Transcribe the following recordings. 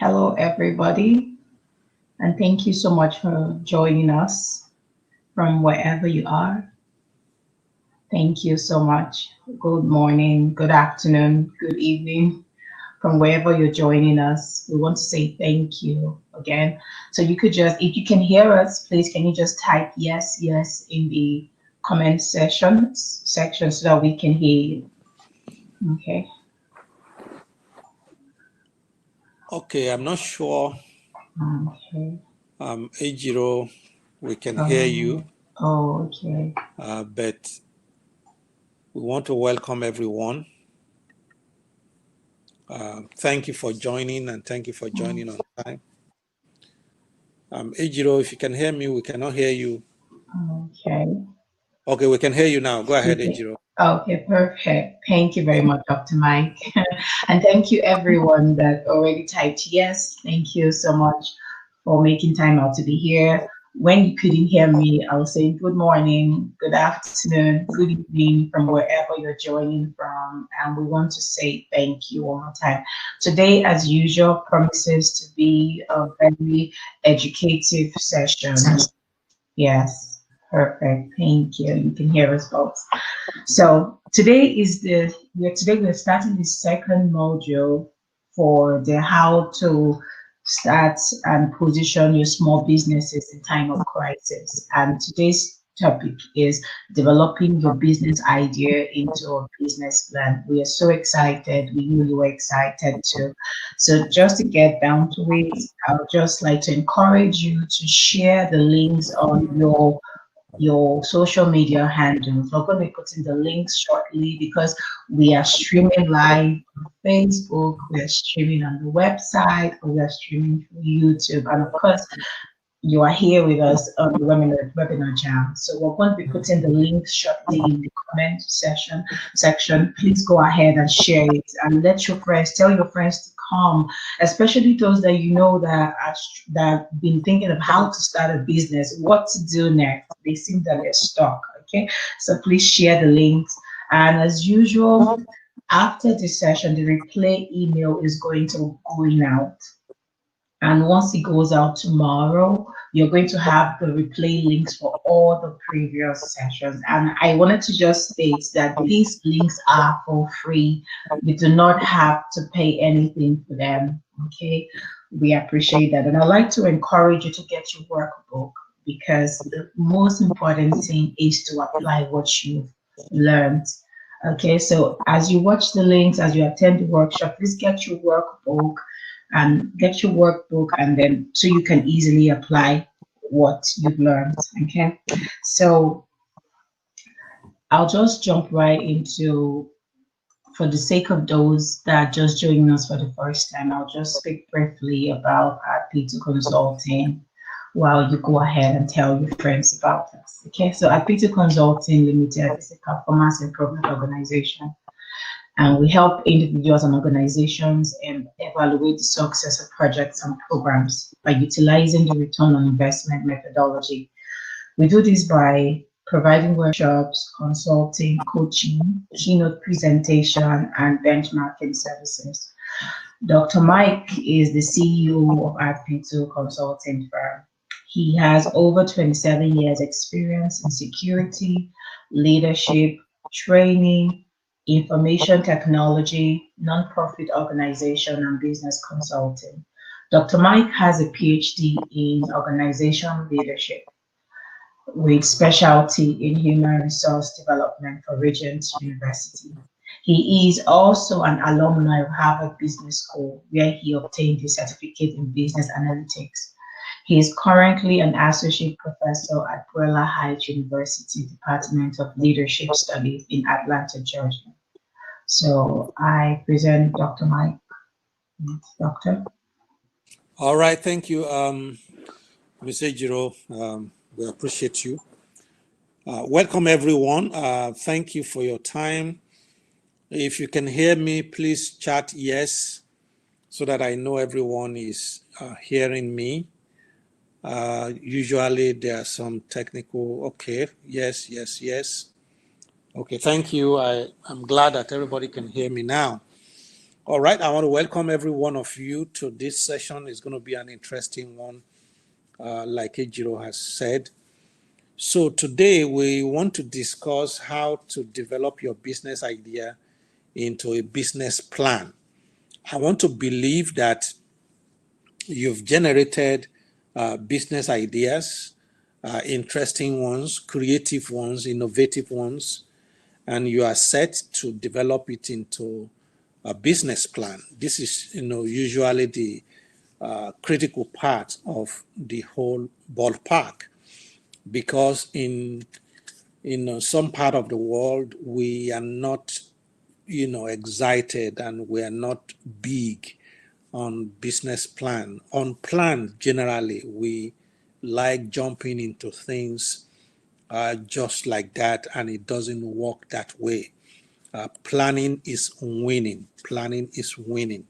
Hello, everybody, and thank you so much for joining us from wherever you are. Thank you so much. Good morning, good afternoon, good evening, from wherever you're joining us. We want to say thank you again. So you could just, if you can hear us, please can you just type yes, yes in the comment section so that we can hear you. Okay. Okay, I'm not sure. Okay. Ejiro, we can hear you. Okay. But we want to welcome everyone. Thank you for joining, and thank you for joining on time. Ejiro, if you can hear me, we cannot hear you. Okay. Okay, we can hear you now. Go ahead, Ejiro. Okay, perfect. Thank you very much, Dr. Mike. And thank you everyone that already typed yes. Thank you so much for making time out to be here. When you couldn't hear me, I'll say good morning, good afternoon, good evening from wherever you're joining from. And we want to say thank you one more time. Today, as usual, promises to be a very educative session. Yes, perfect. Thank you. You can hear us both. So today we're starting the second module for the how to start and position your small businesses in time of crisis. And today's topic is developing your business idea into a business plan. We are so excited. We really were excited too. So just to get down to it, I would just like to encourage you to share the links on your social media handles. We're going to be putting the links shortly because we are streaming live on Facebook, we are streaming on the website, we are streaming through YouTube, and of course, you are here with us on the webinar jam. So we're going to be putting the links shortly in the comment section. Please go ahead and share it and let your friends, tell your friends to come, especially those that you know that have been thinking of how to start a business, what to do next. They seem that they're stuck. Okay, so please share the links. And as usual, after this session, the replay email is going out. And once it goes out tomorrow, you're going to have the replay links for all the previous sessions. And I wanted to just state that these links are for free. You do not have to pay anything for them. Okay, we appreciate that. And I'd like to encourage you to get your workbook because the most important thing is to apply what you've learned. Okay, so as you watch the links, as you attend the workshop, please get your workbook and get your workbook, and then so you can easily apply what you've learned. Okay, so I'll just jump right into, for the sake of those that are just joining us for the first time, I'll just speak briefly about our P2 Consulting while you go ahead and tell your friends about us. Okay, so our P2 Consulting Limited is a performance improvement organization, and we help individuals and organizations evaluate the success of projects and programs by utilizing the return on investment methodology. We do this by providing workshops, consulting, coaching, keynote presentation, and benchmarking services. Dr. Mike is the CEO of RP2 Consulting Firm. He has over 27 years experience in security, leadership, training, information technology, nonprofit organization, and business consulting. Dr. Mike has a PhD in organizational leadership with specialty in human resource development for Regent University. He is also an alumni of Harvard Business School, where he obtained his certificate in business analytics. He is currently an associate professor at Puella Heights University Department of Leadership Studies in Atlanta, Georgia. So I present Dr. Mike. Doctor. All right, thank you, Mr. Ejiro. We appreciate you. Welcome, everyone. Thank you for your time. If you can hear me, please chat yes, so that I know everyone is hearing me. Usually there are some technical, okay, yes. Okay, thank you. I'm glad that everybody can hear me now. All right, I want to welcome every one of you to this session. It's going to be an interesting one, like Ejiro has said. So today we want to discuss how to develop your business idea into a business plan. I want to believe that you've generated business ideas, interesting ones, creative ones, innovative ones, and you are set to develop it into a business plan. This is, usually the critical part of the whole ballpark, because in some part of the world we are not, excited, and we are not big on business plan. On plan, generally, we like jumping into things just like that, and it doesn't work that way. Planning is winning. Planning is winning.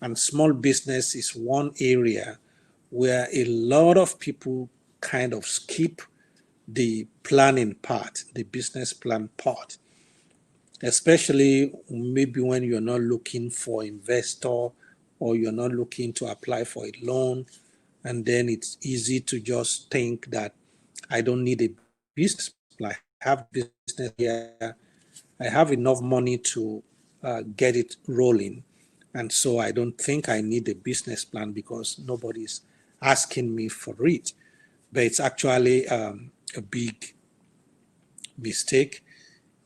And small business is one area where a lot of people kind of skip the planning part, the business plan part, especially maybe when you're not looking for investor, or you're not looking to apply for a loan. And then it's easy to just think that I don't need a business plan. I have business here. I have enough money to get it rolling. And so I don't think I need a business plan because nobody's asking me for it. But it's actually a big mistake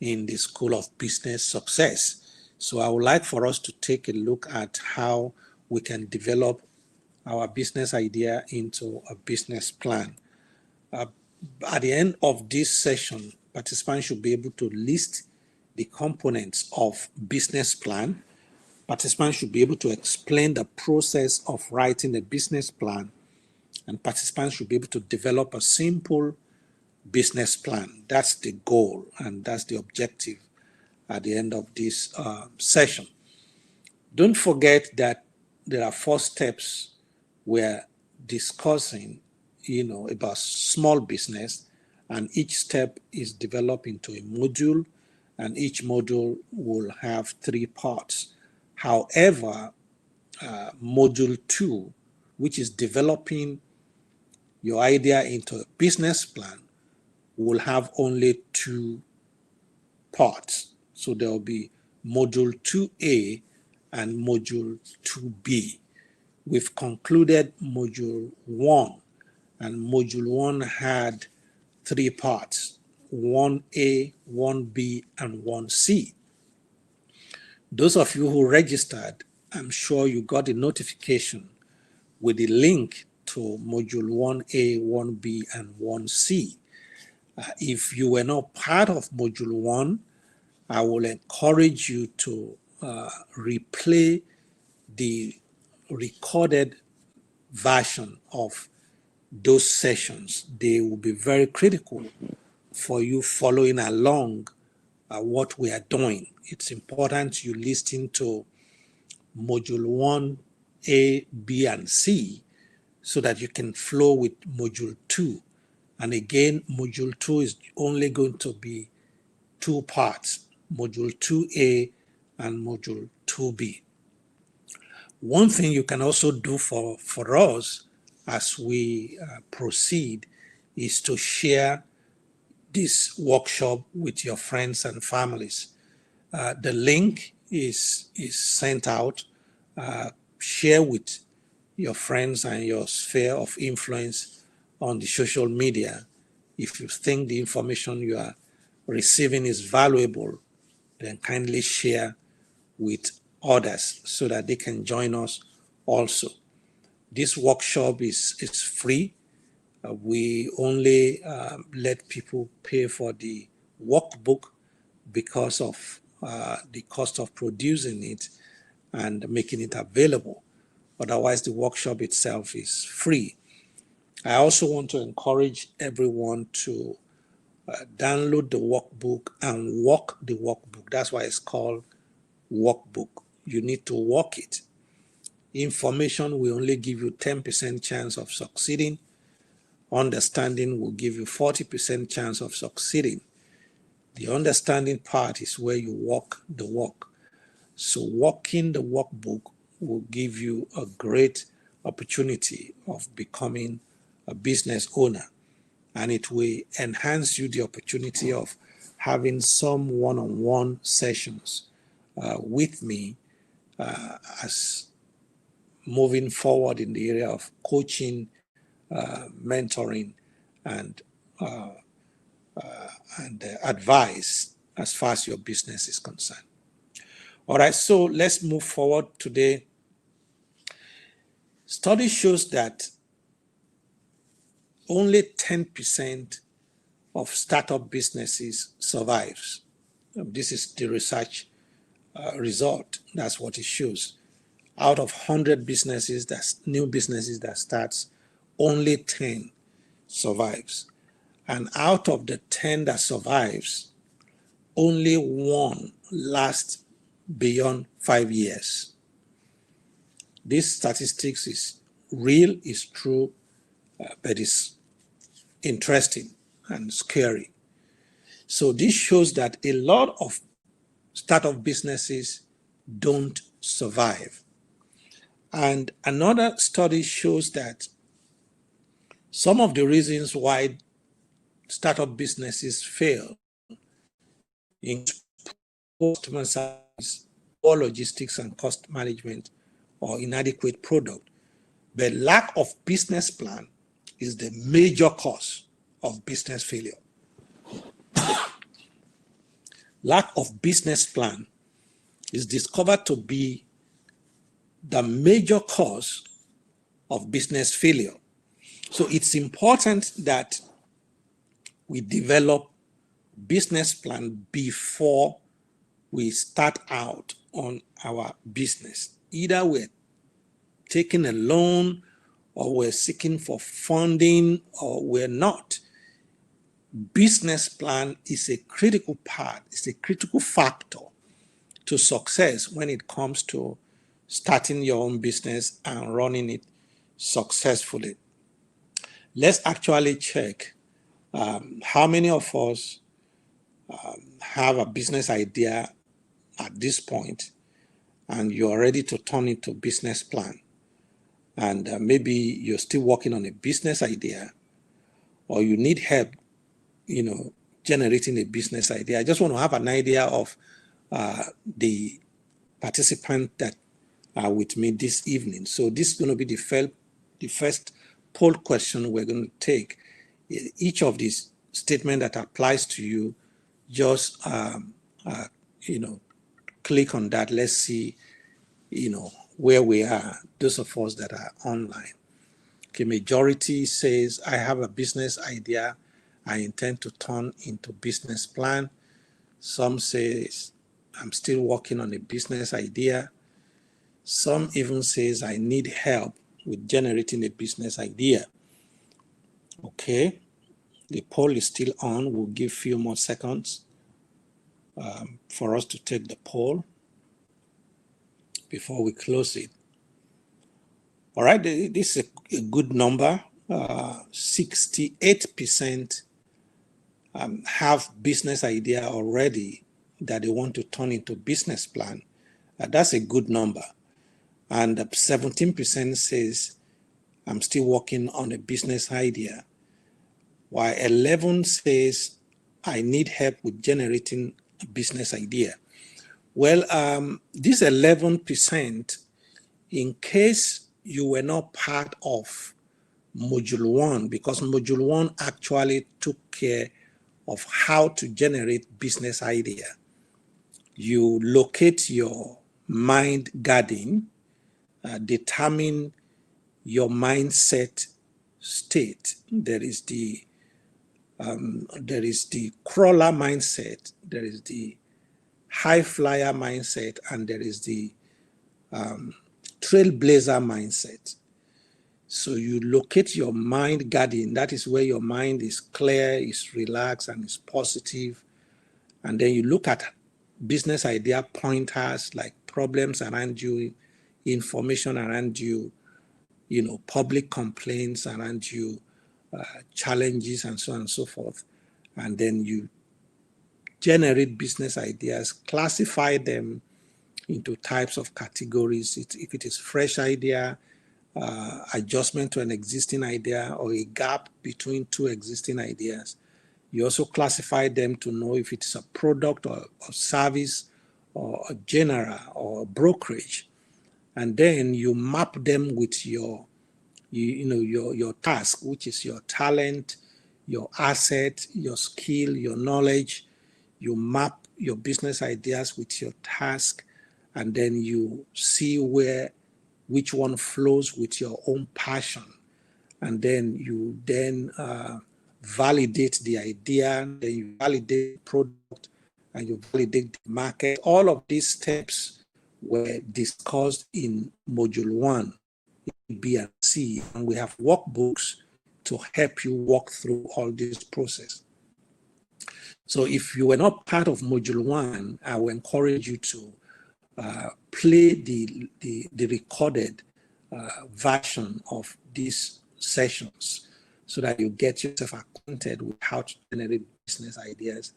in the School of Business Success. So I would like for us to take a look at how we can develop our business idea into a business plan. At the end of this session, participants should be able to list the components of business plan. Participants should be able to explain the process of writing a business plan, and participants should be able to develop a simple business plan. That's the goal, and that's the objective at the end of this session. Don't forget that there are 4 steps we're discussing, about small business, and each step is developed into a module, and each module will have 3 parts. However, module 2, which is developing your idea into a business plan, will have only 2 parts. So there will be module 2A and module 2B. We've concluded module 1, and module 1 had 3 parts: 1A, 1B, and 1C. Those of you who registered, I'm sure you got a notification with the link to module 1A, 1B, and 1C. If you were not part of module 1, I will encourage you to replay the recorded version of those sessions. They will be very critical for you following along what we are doing. It's important you listen to module 1, A, B, and C, so that you can flow with module 2. And again, module 2 is only going to be 2 parts, module 2A and module 2B. One thing you can also do for us as we proceed is to share this workshop with your friends and families. The link is sent out. Share with your friends and your sphere of influence on the social media. If you think the information you are receiving is valuable, then kindly share with others so that they can join us also. This workshop is free. We only let people pay for the workbook because of the cost of producing it and making it available. Otherwise, the workshop itself is free. I also want to encourage everyone to download the workbook and work the workbook. That's why it's called workbook. You need to work it. Information will only give you 10% chance of succeeding. Understanding will give you 40% chance of succeeding. The understanding part is where you walk the walk. So working the workbook will give you a great opportunity of becoming a business owner, and it will enhance you the opportunity of having some one-on-one sessions with me as moving forward in the area of coaching, mentoring, and advice as far as your business is concerned. All right, so let's move forward today. Study shows that only 10% of startup businesses survives. This is the research result. That's what it shows. Out of 100 businesses, that's new businesses that starts, only 10 survives. And out of the 10 that survives, only one lasts beyond 5 years. This statistics is real, is true, but it's interesting and scary. So this shows that a lot of startup businesses don't survive. And another study shows that some of the reasons why startup businesses fail include poor customer service, poor logistics and cost management, or inadequate product. But lack of business plan is the major cause of business failure. Lack of business plan is discovered to be the major cause of business failure. So it's important that we develop business plan before we start out on our business. Either we're taking a loan, or we're seeking for funding, or we're not. Business plan is a critical part, it's a critical factor to success when it comes to starting your own business and running it successfully. Let's actually check how many of us have a business idea at this point and you're ready to turn it to business plan. And maybe you're still working on a business idea, or you need help, generating a business idea. I just want to have an idea of the participant that are with me this evening. So this is going to be the first poll question we're going to take. Each of these statements that applies to you, just click on that. Let's see, where we are, those of us that are online. Okay, majority says, I have a business idea I intend to turn into business plan. Some says, I'm still working on a business idea. Some even says, I need help with generating a business idea. Okay, the poll is still on. We'll give a few more seconds for us to take the poll before we close it. All right, this is a good number. 68% have business idea already that they want to turn into business plan. That's a good number. And 17% says, I'm still working on a business idea, while 11 says, I need help with generating a business idea. Well, this 11%, in case you were not part of Module 1, because Module 1 actually took care of how to generate business idea. You locate your mind garden, determine your mindset state. There is the crawler mindset, there is the high flyer mindset, and there is the trailblazer mindset. So you locate your mind garden. That is where your mind is clear, is relaxed, and is positive. And then you look at business idea pointers like problems around you, information around you, public complaints around you, challenges, and so on and so forth. And then you generate business ideas, classify them, into types of categories. If it is fresh idea, adjustment to an existing idea, or a gap between two existing ideas. You also classify them to know if it's a product or service or a genre or a brokerage. And then you map them with your task, which is your talent, your asset, your skill, your knowledge. You map your business ideas with your task, and then you see which one flows with your own passion. And then you validate the idea, then you validate the product, and you validate the market. All of these steps were discussed in module 1, B, and C, and we have workbooks to help you walk through all this process. So if you were not part of module 1, I will encourage you to play the recorded version of these sessions so that you get yourself acquainted with how to generate business ideas.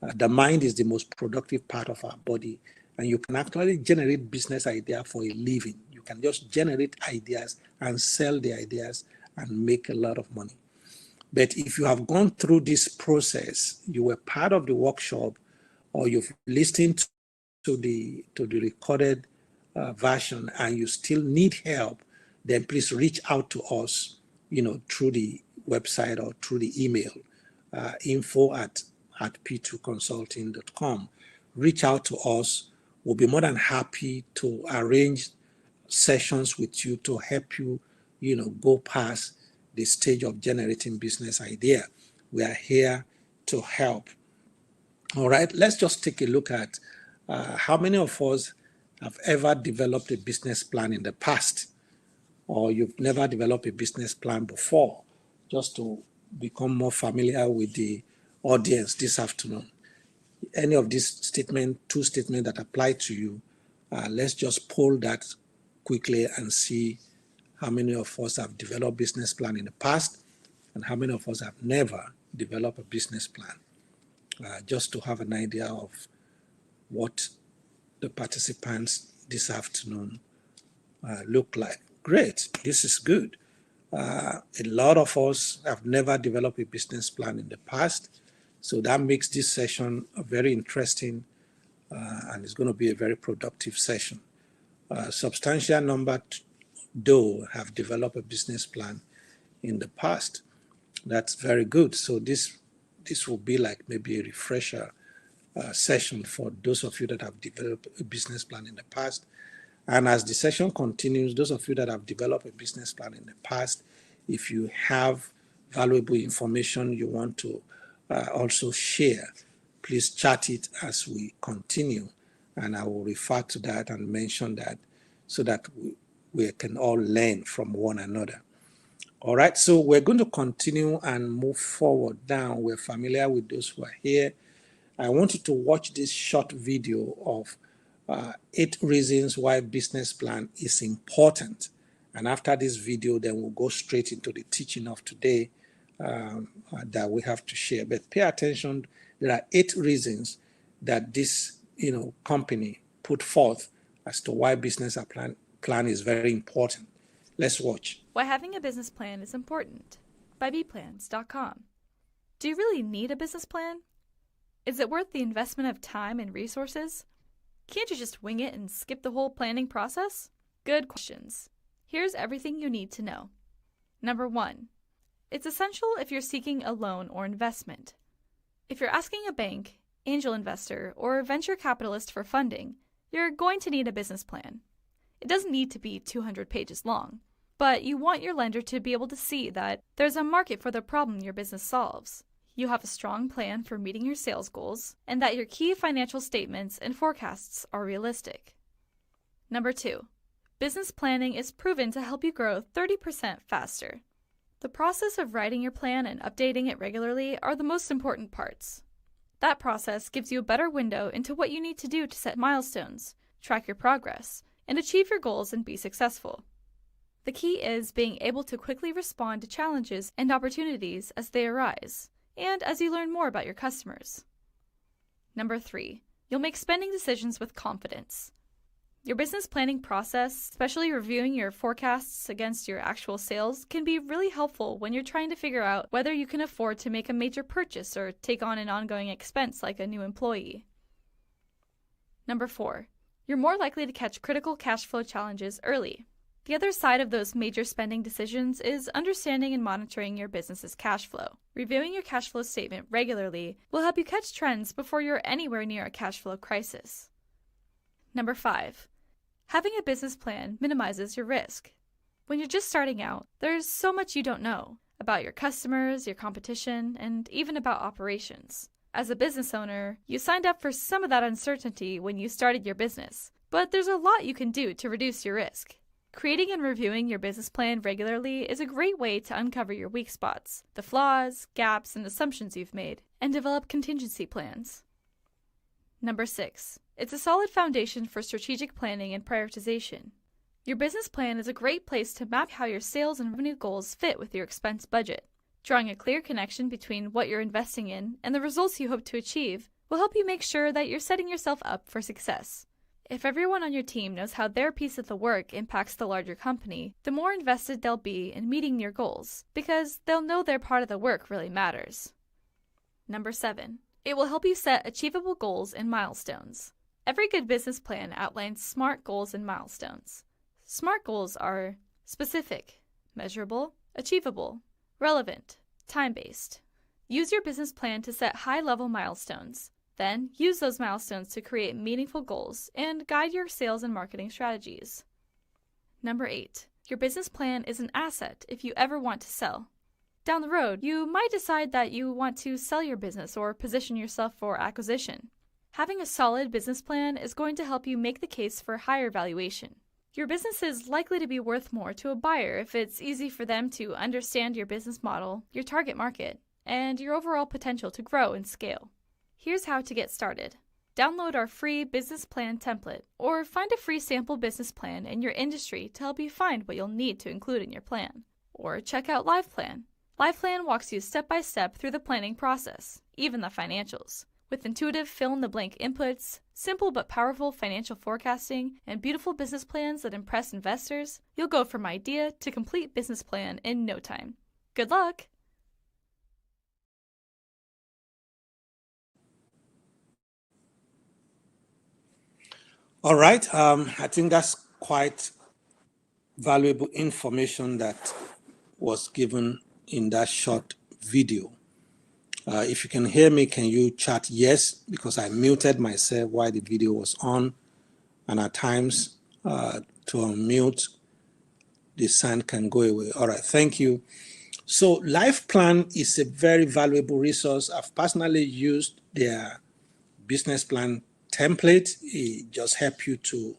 The mind is the most productive part of our body, and you can actually generate business idea for a living. You can just generate ideas and sell the ideas and make a lot of money. But if you have gone through this process, you were part of the workshop, or you've listened to the recorded version, and you still need help, then please reach out to us, through the website or through the email, info@p2consulting.com. Reach out to us. We'll be more than happy to arrange sessions with you to help you, go past the stage of generating business idea. We are here to help. All right, let's just take a look at how many of us have ever developed a business plan in the past, or you've never developed a business plan before, just to become more familiar with the audience this afternoon. Any of these two statements that apply to you, let's just poll that quickly and see how many of us have developed business plan in the past and how many of us have never developed a business plan, just to have an idea of what the participants this afternoon look like. Great, this is good. A lot of us have never developed a business plan in the past, so that makes this session very interesting, and it's going to be a very productive session. Substantial number, though, have developed a business plan in the past. That's very good. So this will be like maybe a refresher session for those of you that have developed a business plan in the past. And as the session continues, those of you that have developed a business plan in the past, if you have valuable information you want to also share, please chat it as we continue, and I will refer to that and mention that so that we can all learn from one another. All right, so we're going to continue and move forward now. We're familiar with those who are here. I want you to watch this short video of 8 reasons why business plan is important. And after this video, then we'll go straight into the teaching of today that we have to share. But pay attention, there are 8 reasons that this company put forth as to why business plan is very important. Let's watch. Why having a business plan is important by bplans.com. Do you really need a business plan? Is it worth the investment of time and resources? Can't you just wing it and skip the whole planning process? Good questions. Here's everything you need to know. Number 1. It's essential if you're seeking a loan or investment. If you're asking a bank, angel investor, or venture capitalist for funding, you're going to need a business plan. It doesn't need to be 200 pages long, but you want your lender to be able to see that there's a market for the problem your business solves. You have a strong plan for meeting your sales goals, and that your key financial statements and forecasts are realistic. Number 2. Business planning is proven to help you grow 30% faster. The process of writing your plan and updating it regularly are the most important parts. That process gives you a better window into what you need to do to set milestones, track your progress, and achieve your goals and be successful. The key is being able to quickly respond to challenges and opportunities as they arise, and as you learn more about your customers. Number 3. You'll make spending decisions with confidence. Your business planning process, especially reviewing your forecasts against your actual sales, can be really helpful when you're trying to figure out whether you can afford to make a major purchase or take on an ongoing expense like a new employee. Number 4, you're more likely to catch critical cash flow challenges early. The other side of those major spending decisions is understanding and monitoring your business's cash flow. Reviewing your cash flow statement regularly will help you catch trends before you're anywhere near a cash flow crisis. Number 5, having a business plan minimizes your risk. When you're just starting out, there's so much you don't know about your customers, your competition, and even about operations. As a business owner, you signed up for some of that uncertainty when you started your business, but there's a lot you can do to reduce your risk. Creating and reviewing your business plan regularly is a great way to uncover your weak spots, the flaws, gaps, and assumptions you've made, and develop contingency plans. Number 6, it's a solid foundation for strategic planning and prioritization. Your business plan is a great place to map how your sales and revenue goals fit with your expense budget. Drawing a clear connection between what you're investing in and the results you hope to achieve will help you make sure that you're setting yourself up for success. If everyone on your team knows how their piece of the work impacts the larger company, the more invested they'll be in meeting your goals, because they'll know their part of the work really matters. Number 7, it will help you set achievable goals and milestones. Every good business plan outlines SMART goals and milestones. SMART goals are specific, measurable, achievable, relevant, time-based. Use your business plan to set high-level milestones. Then, use those milestones to create meaningful goals and guide your sales and marketing strategies. Number 8, your business plan is an asset if you ever want to sell. Down the road, you might decide that you want to sell your business or position yourself for acquisition. Having a solid business plan is going to help you make the case for higher valuation. Your business is likely to be worth more to a buyer if it's easy for them to understand your business model, your target market, and your overall potential to grow and scale. Here's how to get started. Download our free business plan template, or find a free sample business plan in your industry to help you find what you'll need to include in your plan. Or check out LivePlan. LivePlan walks you step by step through the planning process, even the financials. With intuitive fill-in-the-blank inputs, simple but powerful financial forecasting, and beautiful business plans that impress investors, you'll go from idea to complete business plan in no time. Good luck! All right. I think that's quite valuable information that was given in that short video. If you can hear me, can you chat yes? Because I muted myself while the video was on, and at times to unmute, the sound can go away. All right, thank you. So LivePlan is a very valuable resource. I've personally used their business plan template. It just helps you to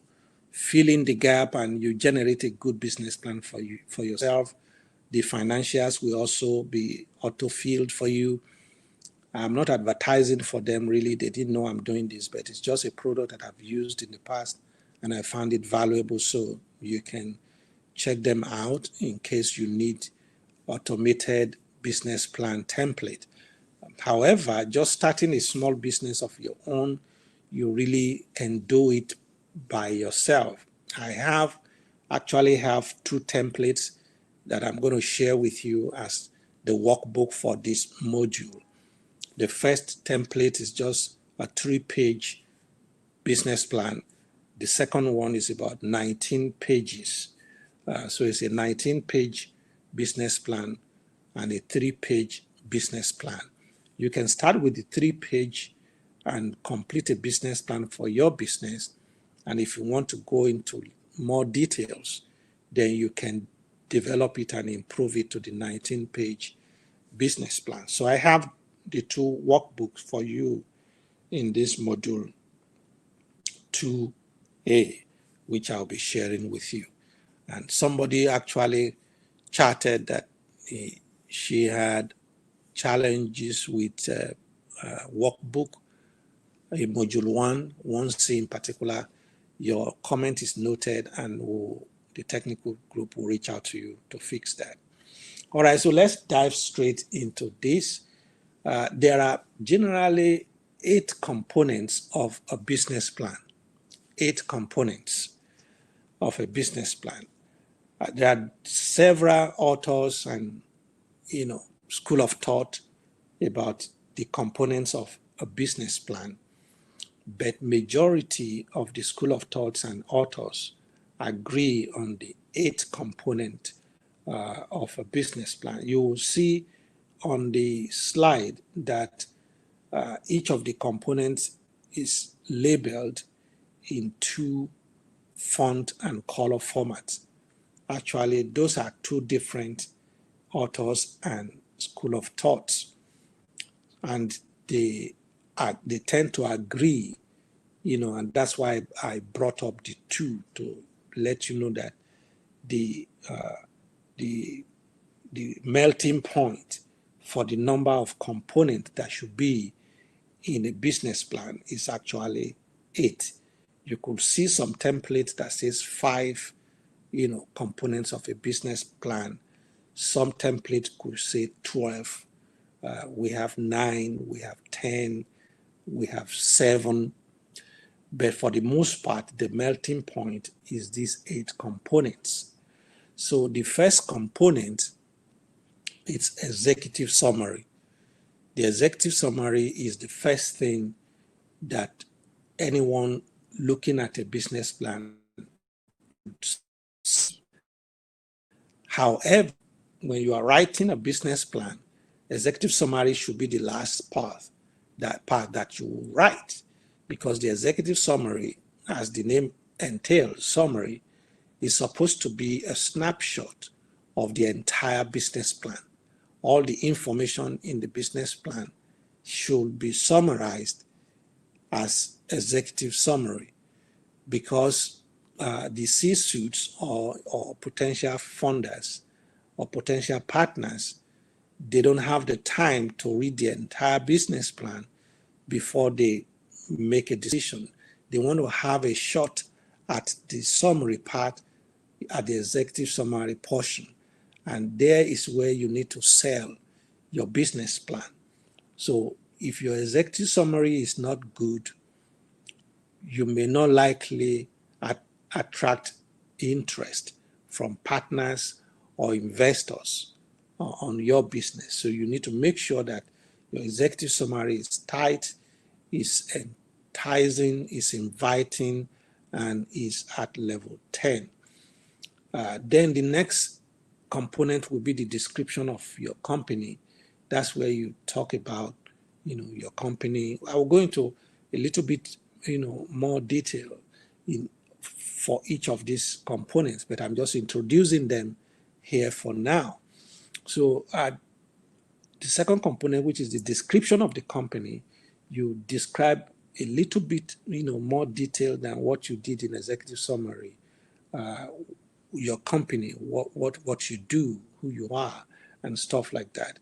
fill in the gap, and you generate a good business plan for yourself. The financials will also be auto-filled for you. I'm not advertising for them, really. They didn't know I'm doing this, but it's just a product that I've used in the past, and I found it valuable, so you can check them out in case you need automated business plan template. However, just starting a small business of your own, you really can do it by yourself. I actually have 2 templates that I'm going to share with you as the workbook for this module. The first template is just a 3-page business plan. The second one is about 19 pages. So it's a 19-page business plan and a 3-page business plan. You can start with the 3-page and complete a business plan for your business. And if you want to go into more details, then you can develop it and improve it to the 19-page business plan. So I have the 2 workbooks for you in this module 2A, which I'll be sharing with you. And somebody actually chatted that she had challenges with workbook, module 1C in particular. Your comment is noted, and the technical group will reach out to you to fix that. All right, so let's dive straight into this. There are generally 8 components of a business plan. 8 components. of a business plan. There are several authors and, school of thought about the components of a business plan, but majority of the school of thoughts and authors agree on the 8 component of a business plan. You will see on the slide that each of the components is labeled in 2 font and color formats. Actually, those are 2 different authors and school of thoughts, and they tend to agree, and that's why I brought up the 2 to let you know that the melting point for the number of components that should be in a business plan is actually 8. You could see some templates that says 5, components of a business plan. Some templates could say 12. We have 9, we have 10, we have 7. But for the most part, the melting point is these 8 components. So the first component is executive summary. The executive summary is the first thing that anyone looking at a business plan would see. However, when you are writing a business plan, executive summary should be the last part that you will write, because the executive summary, as the name entails, summary, is supposed to be a snapshot of the entire business plan. All the information in the business plan should be summarized as executive summary, because the C-suites or potential funders or potential partners, they don't have the time to read the entire business plan before they make a decision. They want to have a shot at the summary part, at the executive summary portion. And there is where you need to sell your business plan. So if your executive summary is not good, you may not likely attract interest from partners or investors on your business. So you need to make sure that your executive summary is tight, is enticing, is inviting, and is at level 10. Then the next component will be the description of your company. That's where you talk about, your company. I will go into a little bit, more detail for each of these components, but I'm just introducing them here for now. So the second component, which is the description of the company, you describe a little bit, more detail than what you did in executive summary. Your company, what you do, who you are, and stuff like that.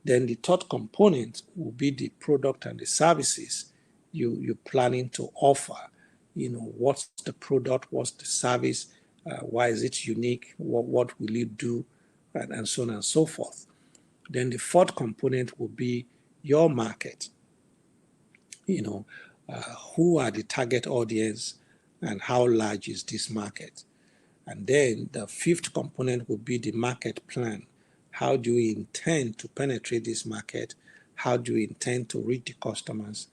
Then the third component will be the product and the services you're planning to offer. What's the product, what's the service, why is it unique, what will it do, and so on and so forth. Then the fourth component will be your market. Who are the target audience and how large is this market? And then the fifth component will be the market plan. How do you intend to penetrate this market? How do you intend to reach the customers?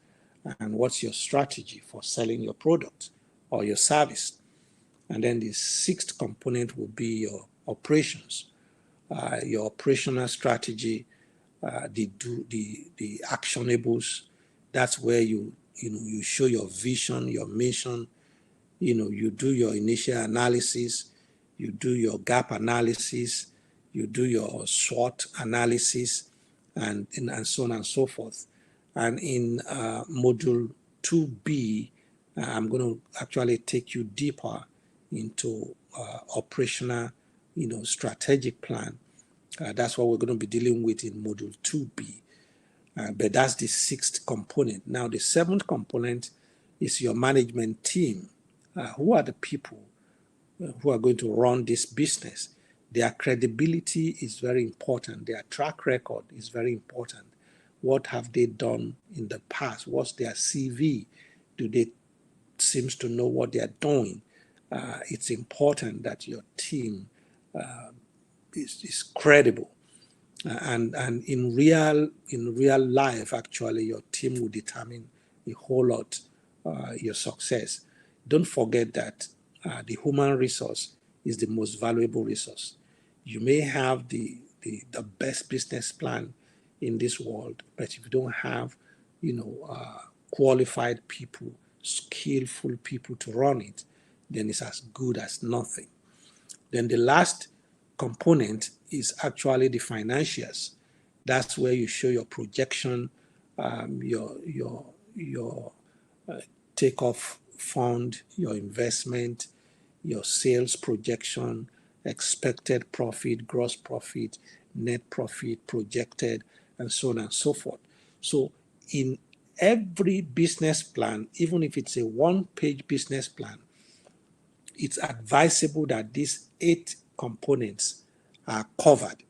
And what's your strategy for selling your product or your service? And then the sixth component will be your operations, your operational strategy, the actionables. That's where you show your vision, your mission. You do your initial analysis, you do your gap analysis, you do your SWOT analysis, and so on and so forth. And in module 2B, I'm going to actually take you deeper into operational, strategic plan. That's what we're going to be dealing with in module 2B. But that's the sixth component. Now, the seventh component is your management team. Who are the people who are going to run this business? Their credibility is very important. Their track record is very important. What have they done in the past? What's their CV? Do they seem to know what they are doing? it's important that your team is credible. And in real life, actually, your team will determine a whole lot your success. Don't forget that the human resource is the most valuable resource. You may have the best business plan in this world, but if you don't have, qualified people, skillful people to run it, then it's as good as nothing. Then the last component is actually the financials. That's where you show your projection, your takeoff fund, your investment, your sales projection, expected profit, gross profit, net profit projected, and so on and so forth. So in every business plan, even if it's a one-page business plan, it's advisable that these 8 components are covered.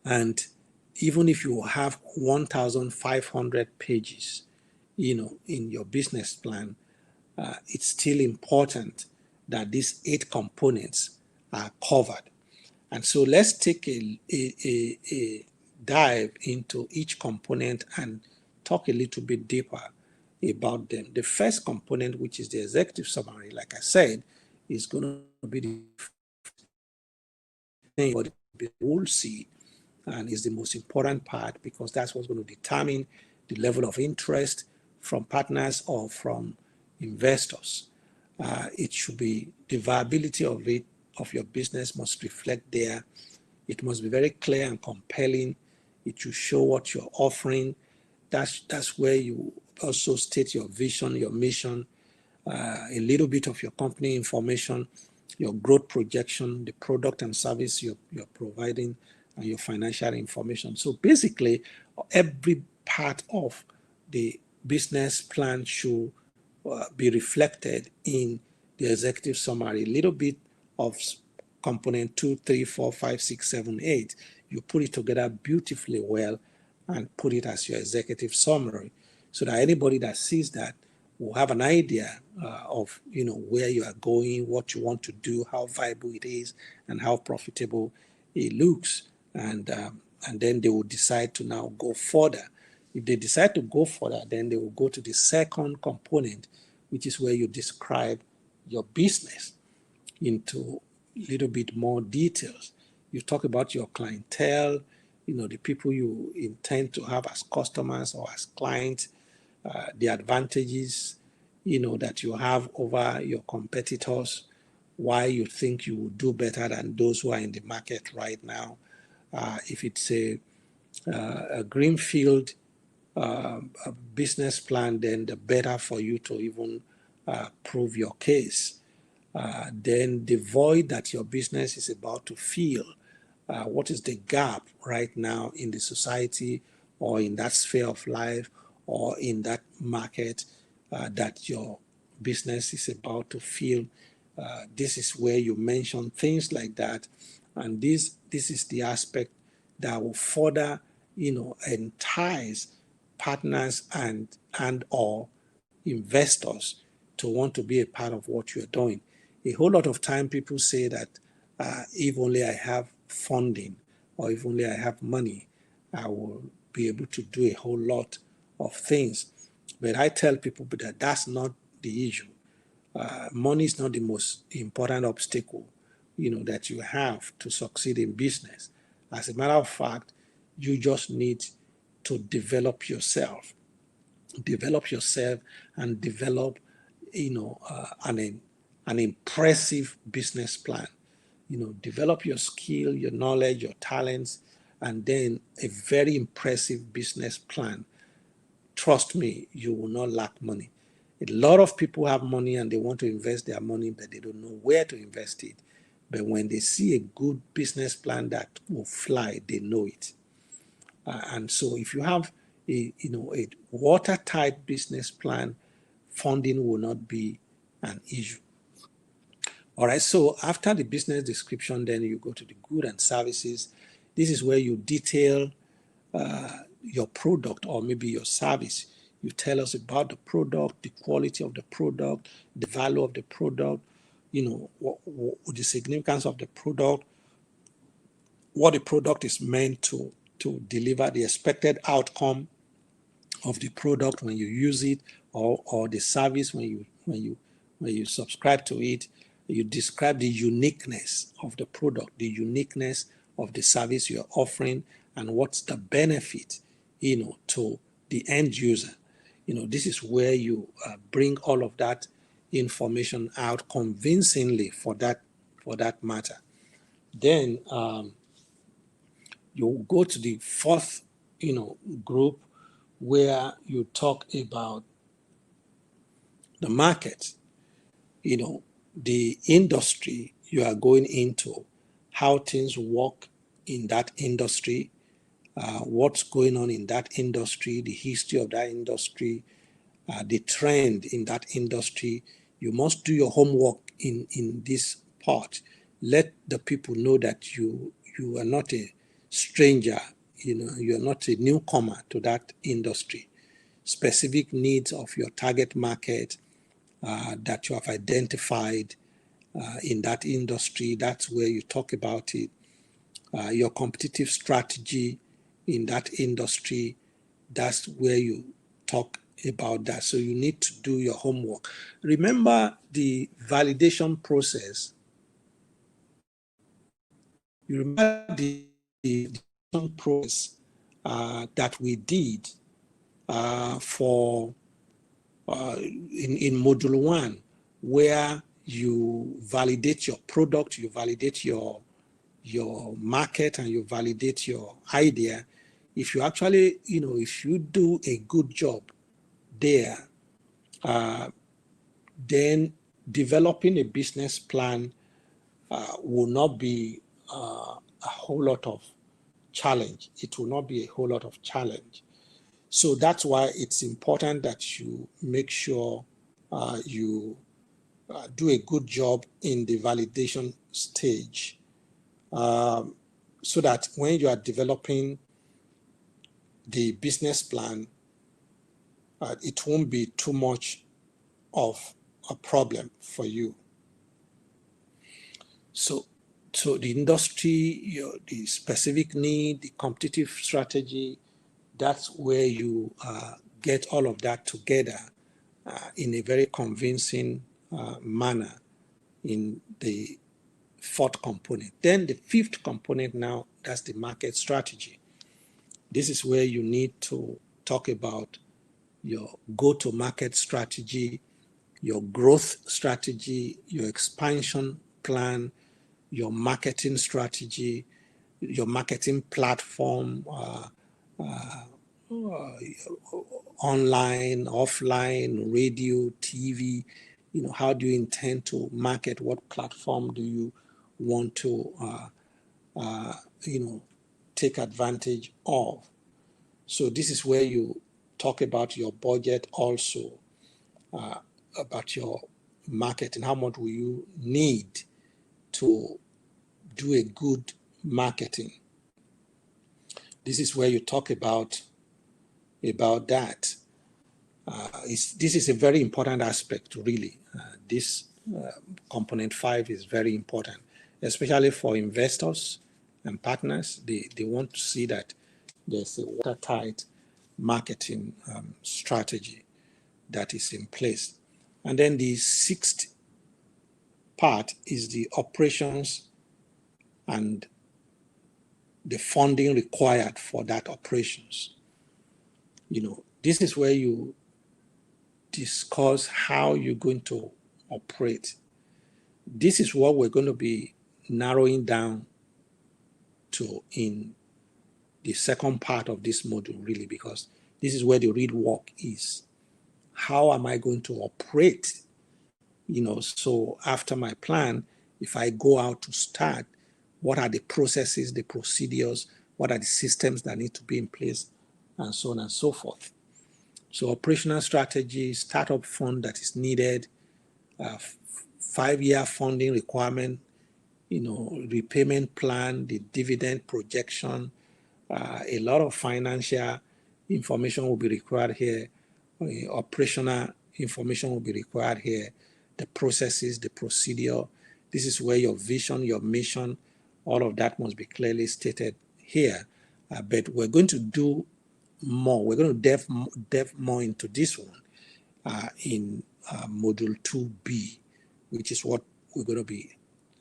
And even if you have 1,500 pages, in your business plan, it's still important that these 8 components are covered. And so let's take a dive into each component and talk a little bit deeper about them. The first component, which is the executive summary, like I said, is going to be the thing what we'll see, and is the most important part because that's what's going to determine the level of interest from partners or from investors. It should be the viability of it, of your business must reflect there. It must be very clear and compelling. It should show what you're offering. That's where you also state your vision, your mission, a little bit of your company information, your growth projection, the product and service you're providing, and your financial information. So basically, every part of the business plan should be reflected in the executive summary. A little bit of component 2, 3, 4, 5, 6, 7, 8. You put it together beautifully well and put it as your executive summary so that anybody that sees that will have an idea of where you are going, what you want to do, how viable it is, and how profitable it looks, and then they will decide to now go further. If they decide to go further, then they will go to the second component, which is where you describe your business into a little bit more details. You talk about your clientele, the people you intend to have as customers or as clients, the advantages, that you have over your competitors, why you think you will do better than those who are in the market right now. If it's a greenfield a business plan, then the better for you to even prove your case. Then the void that your business is about to fill. What is the gap right now in the society or in that sphere of life or in that market that your business is about to fill? This is where you mention things like that. And this is the aspect that will further, entice partners and or investors to want to be a part of what you're doing. A whole lot of time people say that if only I have funding or if only I have money, I will be able to do a whole lot of things. But I tell people that that's not the issue. Money is not the most important obstacle, that you have to succeed in business. As a matter of fact, you just need to develop yourself and develop, an impressive business plan. Develop your skill, your knowledge, your talents, and then a very impressive business plan. Trust me, you will not lack money. A lot of people have money and they want to invest their money, but they don't know where to invest it. But when they see a good business plan that will fly, they know it. And so if you have a watertight business plan, funding will not be an issue. All right, so after the business description, then you go to the goods and services. This is where you detail your product or maybe your service. You tell us about the product, the quality of the product, the value of the product, what the significance of the product, what the product is meant to deliver, the expected outcome of the product when you use it, or the service when you subscribe to it. You describe the uniqueness of the product, the uniqueness of the service you're offering, and what's the benefit, to the end user. This is where you bring all of that information out convincingly for that matter. Then you go to the fourth, group, where you talk about the market, the industry you are going into, how things work in that industry, what's going on in that industry, the history of that industry, the trend in that industry. You must do your homework in this part. Let the people know that you are not a stranger, you are not a newcomer to that industry. Specific needs of your target market that you have identified in that industry, that's where you talk about it. Your competitive strategy in that industry, that's where you talk about that. So you need to do your homework. Remember the validation process. You remember the validation process that we did in module 1, where you validate your product, you validate your market, and you validate your idea. If you actually, if you do a good job there, then developing a business plan will not be a whole lot of challenge. It will not be a whole lot of challenge. So that's why it's important that you make sure you do a good job in the validation stage, so that when you are developing the business plan, it won't be too much of a problem for you. So the industry, the specific need, the competitive strategy, that's where you get all of that together in a very convincing manner in the fourth component. Then the fifth component now, that's the market strategy. This is where you need to talk about your go-to-market strategy, your growth strategy, your expansion plan, your marketing strategy, your marketing platform, online, offline, radio, TV. How do you intend to market? What platform do you want to, take advantage of? So this is where you talk about your budget also, about your marketing. How much will you need to do a good marketing? This is where you talk about that. This is a very important aspect, really. This component 5 is very important, especially for investors and partners. They want to see that there's a watertight marketing strategy that is in place. And then the sixth part is the operations and the funding required for that operations. This is where you discuss how you're going to operate. This is what we're going to be narrowing down to in the second part of this module, really, because this is where the real work is. How am I going to operate? So after my plan, if I go out to start, what are the processes, the procedures, what are the systems that need to be in place, and so on and so forth. So operational strategy, startup fund that is needed, 5-year funding requirement, repayment plan, the dividend projection, a lot of financial information will be required here. Operational information will be required here. the processes, the procedure. This is where your vision, your mission, all of that must be clearly stated here. But we're going to do more. We're going to delve more into this one in module 2B, which is what we're going to be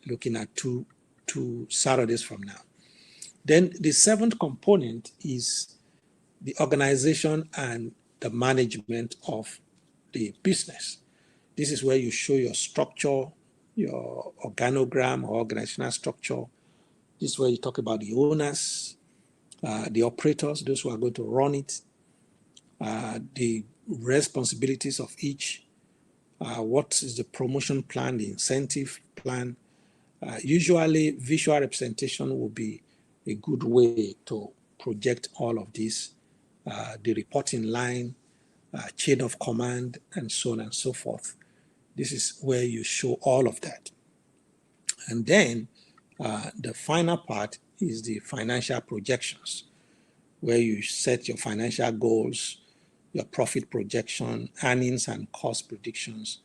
looking at two Saturdays from now. Then the seventh component is the organization and the management of the business. This is where you show your structure, your organogram or organizational structure. This is where you talk about the owners, the operators, those who are going to run it, the responsibilities of each, what is the promotion plan, the incentive plan. Usually visual representation will be a good way to project all of this, the reporting line, chain of command, and so on and so forth. This is where you show all of that. And then the final part is the financial projections, where you set your financial goals, your profit projection, earnings and cost predictions,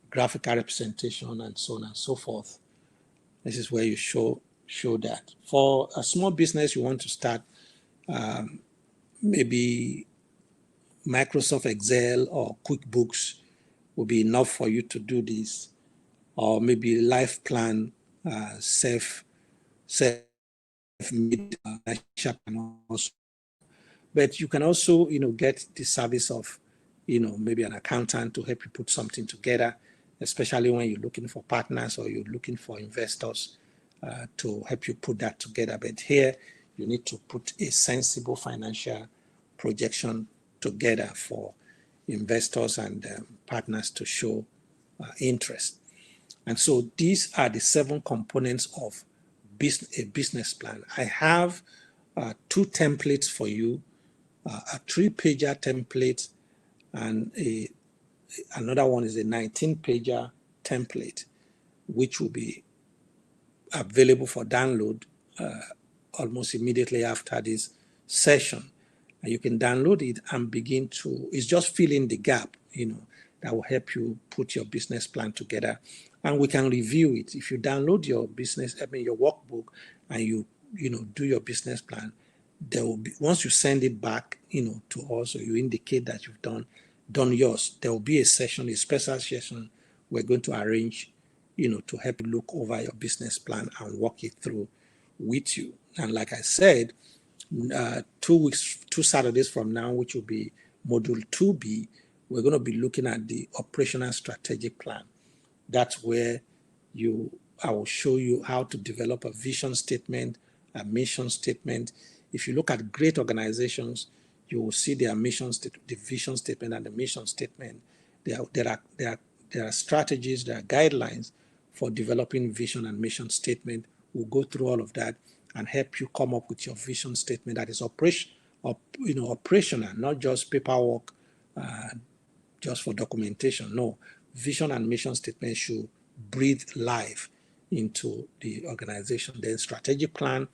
graphical representation, and so on and so forth. This is where you show that. For a small business you want to start, maybe Microsoft Excel or QuickBooks will be enough for you to do this, or maybe life plan, self-made also. But you can also, get the service of, maybe an accountant to help you put something together, especially when you're looking for partners or you're looking for investors to help you put that together. But here, you need to put a sensible financial projection together for investors and partners to show interest. And so these are the 7 components of a business plan. I have 2 templates for you, a 3-pager template, and another one is a 19-pager template, which will be available for download almost immediately after this session. And you can download it and begin to, it's just fill in the gap, that will help you put your business plan together. And we can review it. If you download your your workbook, and you do your business plan, there will be, once you send it back, to us, or you indicate that you've done yours, there will be a session, a special session we're going to arrange, to help you look over your business plan and walk it through with you. And like I said, 2 Saturdays from now, which will be module 2B, we're going to be looking at the operational strategic plan. That's where I will show you how to develop a vision statement, a mission statement. If you look at great organizations, you will see their mission the vision statement and the mission statement. There are strategies, there are guidelines for developing vision and mission statement. We'll go through all of that and help you come up with your vision statement that is operational, not just paperwork, just for documentation. No, vision and mission statement should breathe life into the organization. Then strategic plan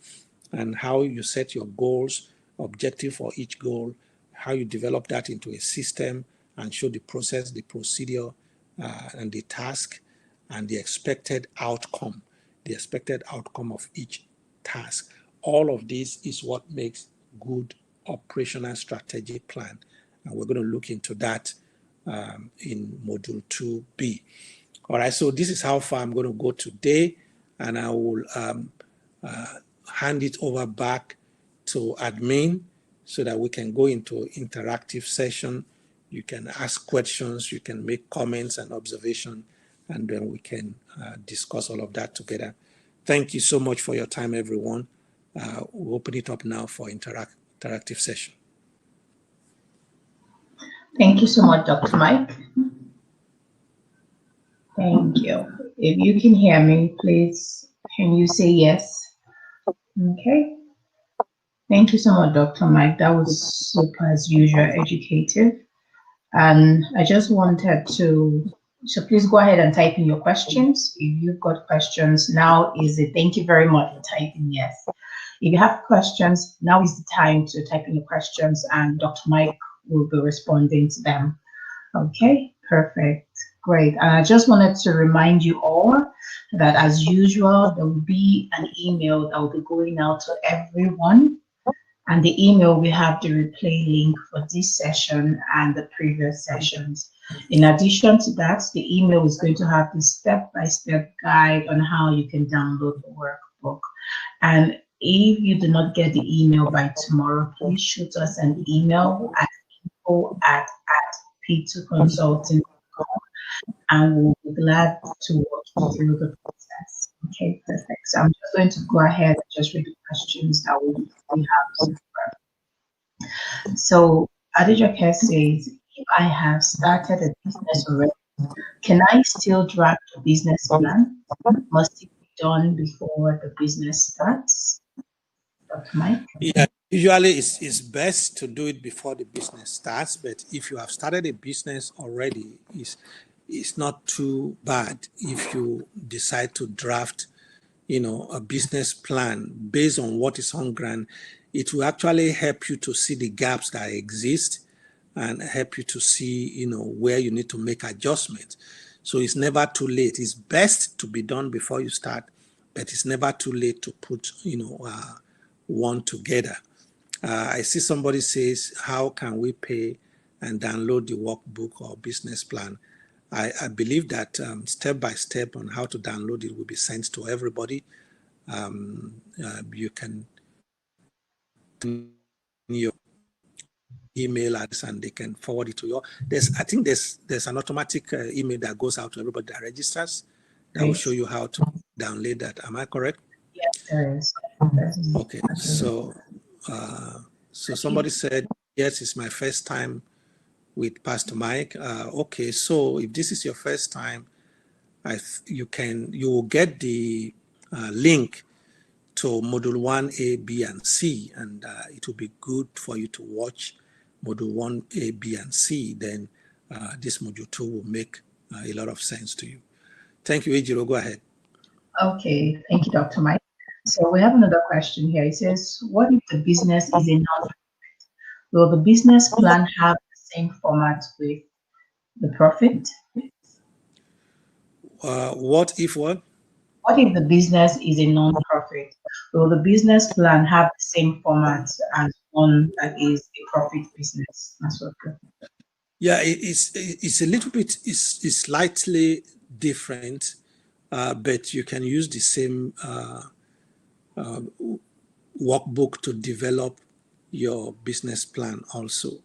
and how you set your goals, objective for each goal, how you develop that into a system and show the process, the procedure, and the task, and the expected outcome of each task. All of this is what makes good operational strategic plan. And we're going to look into that in module 2B. All right, so this is how far I'm going to go today, and I will hand it over back to admin so that we can go into interactive session. You can ask questions, you can make comments and observation, and then we can discuss all of that together. Thank you so much for your time, everyone. We'll open it up now for interactive session. Thank you so much, Dr. Mike. Thank you. If you can hear me, please, can you say yes? Okay. Thank you so much, Dr. Mike. That was super, as usual, educative. And I just wanted to, so please go ahead and type in your questions. If you've got questions, now is it. Thank you very much for typing yes. If you have questions, now is the time to type in your questions, and Dr. Mike will be responding to them. Okay, perfect. Great. And I just wanted to remind you all that, as usual, there will be an email that will be going out to everyone. And the email will have the replay link for this session and the previous sessions. In addition to that, the email is going to have the step-by-step guide on how you can download the workbook. And if you do not get the email by tomorrow, please shoot us an email at info at p2consulting.com, and we'll be glad to walk you through the process. Okay, perfect. So I'm just going to go ahead and just read the questions that we have so far. So Adijoke says, if I have started a business already, can I still draft a business plan? Must it be done before the business starts? Dr. Mike? Yeah, usually it's best to do it before the business starts, but if you have started a business already, it's not too bad if you decide to draft, a business plan based on what is on ground. It will actually help you to see the gaps that exist and help you to see, where you need to make adjustments. So it's never too late. It's best to be done before you start, but it's never too late to put, one together. I see somebody says, how can we pay and download the workbook or business plan? I believe that step by step on how to download it will be sent to everybody. You can your email address and they can forward it to you. I think there's an automatic email that goes out to everybody that registers that will show you how to download that. Am I correct? Yes, there is. Okay, so somebody said, yes, it's my first time with Pastor Mike. Okay, so if this is your first time, you will get the link to Module 1A, B, and C, and it will be good for you to watch Module 1A, B, and C. Then this Module 2 will make a lot of sense to you. Thank you, Ejiro. Go ahead. Okay, thank you, Dr. Mike. So we have another question here. It says, what if the business is a non-profit? Will the business plan have the same format with the profit? What if what? What if the business is a non-profit? Will the business plan have the same format as one that is a profit business? That's what good. Yeah, it's a little bit, it's slightly different, but you can use the same workbook to develop your business plan also.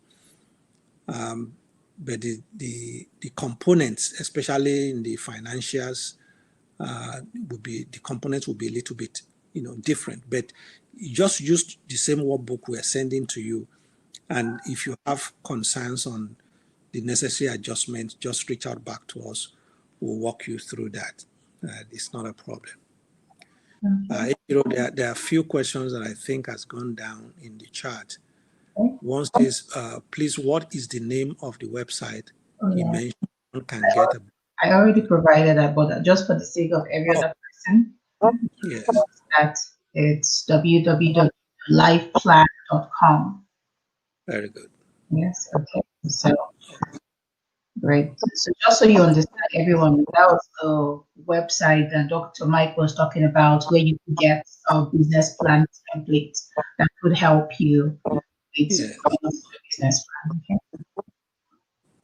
But the components, especially in the financials, the components will be a little bit, different. But just use the same workbook we're sending to you. And if you have concerns on the necessary adjustments, just reach out back to us. We'll walk you through that. It's not a problem. There are a few questions that I think has gone down in the chat. One says, please, what is the name of the website you mentioned can get? I already provided that, but just for the sake of every other person, yes, that it's www.lifeplan.com. Very good. Yes, okay. So great. So just so you understand, everyone, that was the website that Dr. Mike was talking about, where you could get a business plan template that could help you with the business plan. Okay.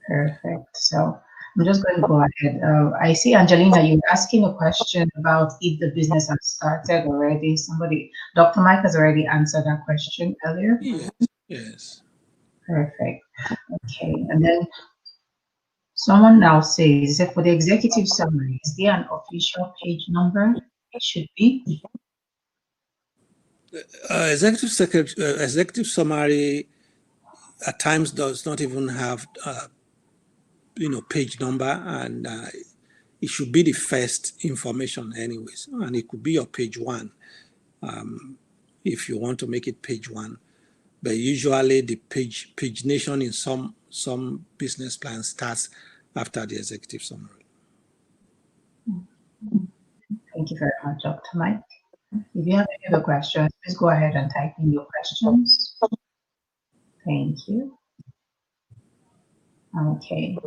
Perfect. So I'm just going to go ahead. I see, Angelina, you're asking a question about if the business has started already. Dr. Mike has already answered that question earlier. Yes. Perfect. Okay. And then someone now says, for the executive summary, is there an official page number? It should be. Executive summary at times does not even have page number, and it should be the first information anyways, and it could be your page one if you want to make it page one. But usually the pagination in some business plans starts after the executive summary. Thank you very much, Dr. Mike. If you have any other questions, please go ahead and type in your questions. Thank you. Okay.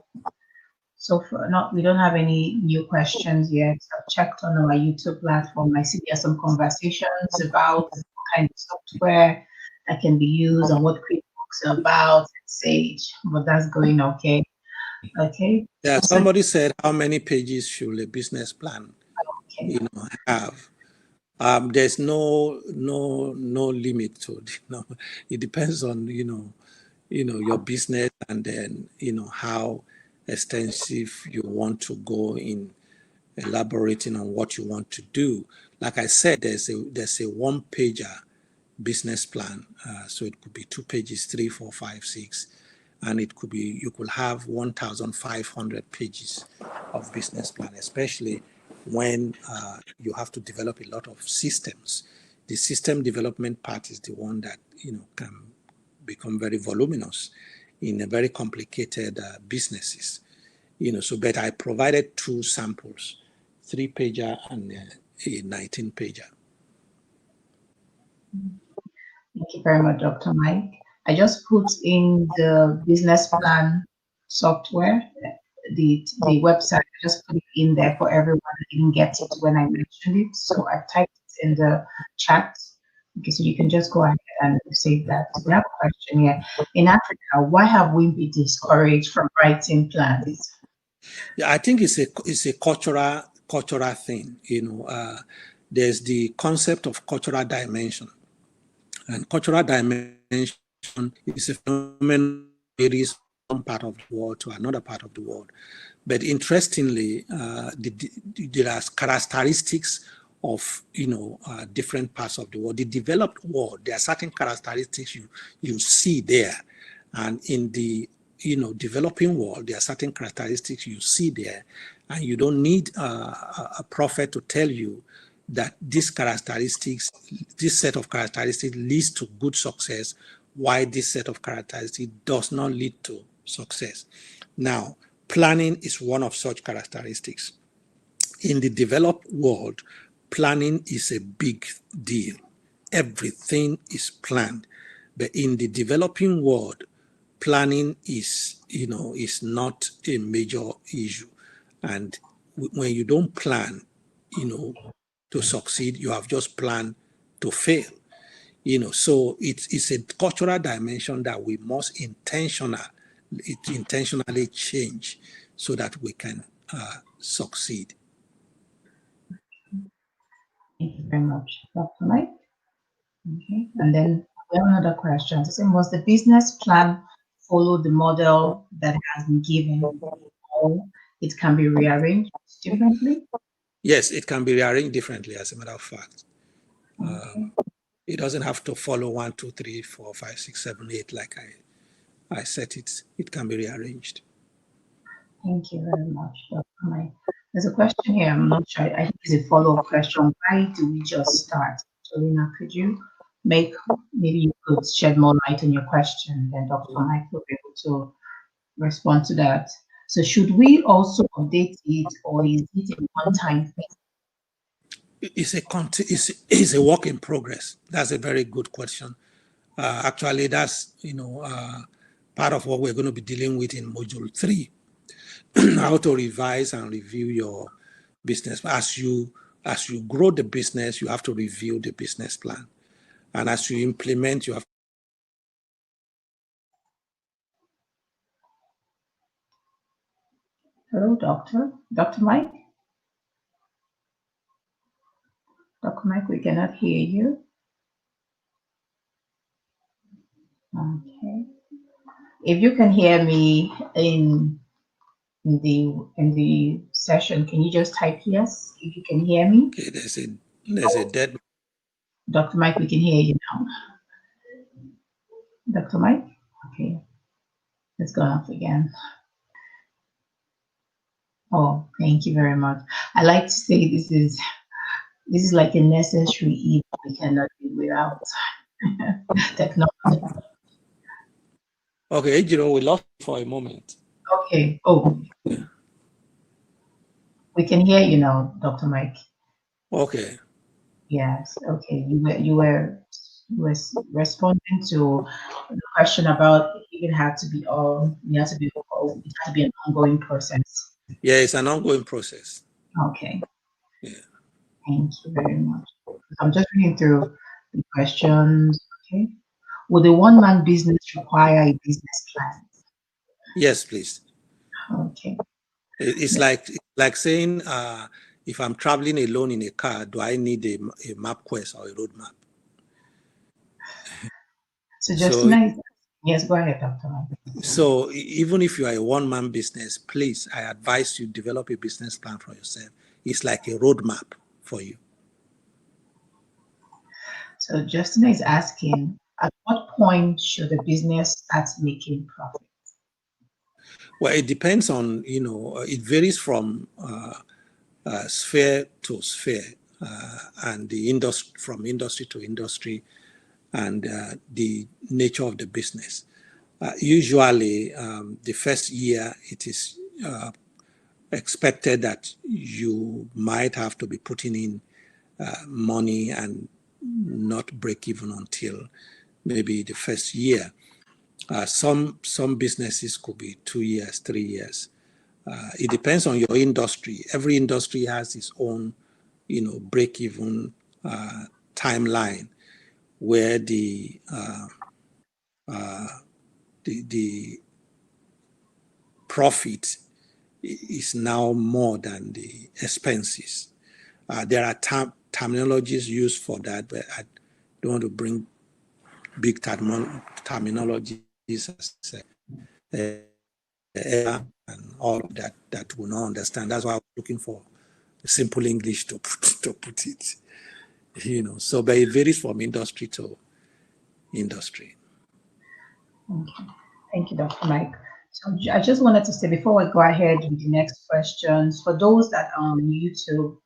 So for not, we don't have any new questions yet. I've checked on our YouTube platform. I see there are some conversations about what kind of software that can be used and what QuickBooks are about, and Sage, but that's going okay. Okay. Yeah, So, somebody said, how many pages should a business plan, okay. have? There's no limit to it. It depends on your business, and then how extensive you want to go in elaborating on what you want to do. Like I said, there's a one pager business plan. So it could be 2 pages, 3, 4, 5, 6, and it could be, you could have 1,500 pages of business plan, especially when you have to develop a lot of systems. The system development part is the one that can become very voluminous in a very complicated businesses. So but I provided 2 samples, 3 pager and a 19 pager. Thank you very much, Dr. Mike. I just put in the business plan software, the website. I just put it in there for everyone who didn't get it when I mentioned it. So I typed it in the chat. Okay, so you can just go ahead and save that. We have a question here. In Africa, why have we been discouraged from writing plans? Yeah, I think it's a cultural thing. There's the concept of cultural dimension, and cultural dimension is a phenomenon that varies from one part of the world to another part of the world. But interestingly, there are characteristics of different parts of the world. The developed world, there are certain characteristics you see there, and in the developing world, there are certain characteristics you see there, and you don't need a prophet to tell you that this set of characteristics leads to good success, why this set of characteristics does not lead to success. Now, planning is one of such characteristics. In the developed world, planning is a big deal. Everything is planned. But in the developing world, planning is not a major issue. And when you don't plan, to succeed, you have just planned to fail. So it's a cultural dimension that we must intentionally change so that we can succeed. Thank you very much, Dr. Mike. Okay, and then we have another question. So, must the business plan follow the model that has been given, or it can be rearranged differently? Yes, it can be rearranged differently, as a matter of fact. Okay. It doesn't have to follow 1, 2, 3, 4, 5, 6, 7, 8 like I set it. It can be rearranged. Thank you very much, Dr. Mike. There's a question here. I'm not sure. I think it's a follow-up question. Why do we just start? Jolina, could you maybe you could shed more light on your question, then Dr. Mike will be able to respond to that. So should we also update it, or is it a one-time thing? It's a work in progress. That's a very good question. Actually, that's part of what we're going to be dealing with in module 3, how to revise and review your business. As you grow the business, you have to review the business plan, and as you implement, you have. Hello, Dr. Mike. Dr. Mike, we cannot hear you. Okay. If you can hear me in the session, can you just type yes if you can hear me? Okay, there's a dead. Dr. Mike, we can hear you now. Dr. Mike? Okay. It's gone off again. Oh, thank you very much. I like to say this is like a necessary evil we cannot live without. Technology. Okay, Ejiro, we lost for a moment. Okay. Oh. We can hear you now, Dr. Mike. Okay. Yes. Okay. You were responding to the question about it had to be an ongoing process. Yeah, it's an ongoing process. Okay. Yeah. Thank you very much. I'm just reading through the questions. Okay. Would a one-man business require a business plan? Yes, please. Okay. It's like saying, if I'm traveling alone in a car, do I need a map quest or a road map? So just So, tonight, yes, go ahead, Dr. Mike. so even if you are a one-man business, please, I advise you develop a business plan for yourself. It's like a roadmap for you. So Justina is asking, at what point should the business start making profit? Well, it depends on, it varies from sphere to sphere, and the industry, from industry to industry, and the nature of the business. Usually, the first year, it is expected that you might have to be putting in money and not break even until maybe the first year. Some businesses could be 2 years, 3 years. It depends on your industry. Every industry has its own, break-even timeline, where the profit is now more than the expenses. There are terminologies used for that, but I don't want to bring big terminologies as and all of that will not understand. That's why I was looking for simple English to put it. So but it varies from industry to industry. Okay. Thank you, Dr. Mike. So I just wanted to say before we go ahead with the next questions, for those that are on YouTube,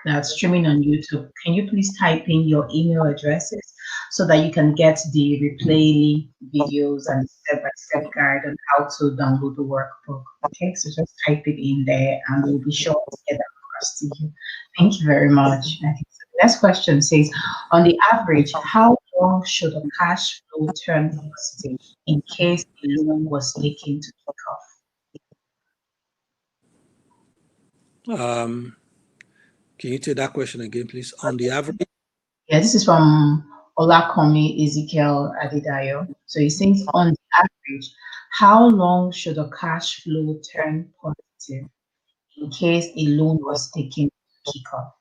that's streaming on YouTube, can you please type in your email addresses so that you can get the replay videos and step-by-step guide on how to download the workbook? Okay, so just type it in there and we'll be sure to get that across to you. Thank you very much. I think so. The next question says, on the average, how long should a cash flow turn positive in case a loan was taken to kick off? Can you take that question again, please? On the average? Yeah, this is from Olakomi Ezekiel Adedayo. So he says, on the average, how long should a cash flow turn positive in case a loan was taken to kick off?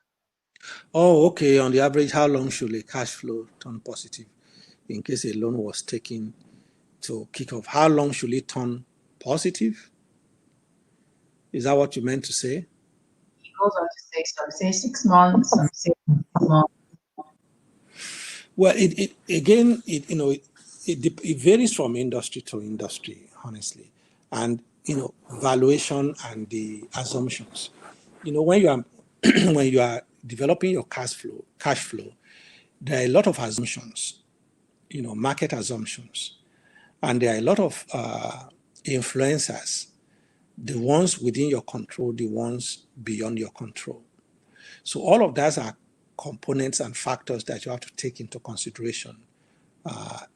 Oh, okay. On the average, how long should a cash flow turn positive in case a loan was taken to kick off? How long should it turn positive? Is that what you meant to say? He goes on to say, some say 6 months, some say 6 months. Well, it varies from industry to industry, honestly, and valuation and the assumptions. When you are when you are developing your cash flow, there are a lot of assumptions, market assumptions, and there are a lot of influencers, the ones within your control, the ones beyond your control. So all of those are components and factors that you have to take into consideration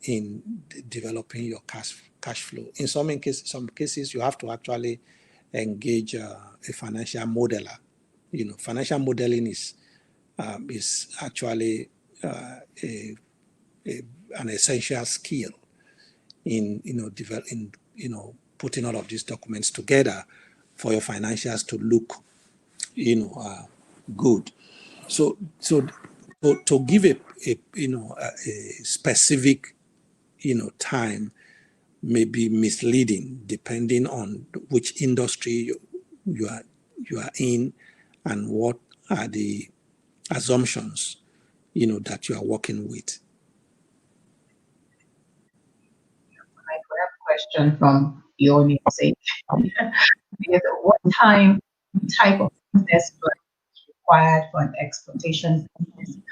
in developing your cash flow. In some cases, you have to actually engage a financial modeler. Financial modeling is actually an essential skill in putting all of these documents together for your financials to look good. So to give a specific time may be misleading depending on which industry you are in and what are the assumptions that you are working with. I have a question from Ioni saying, what type of business plan is required for an exploitation business?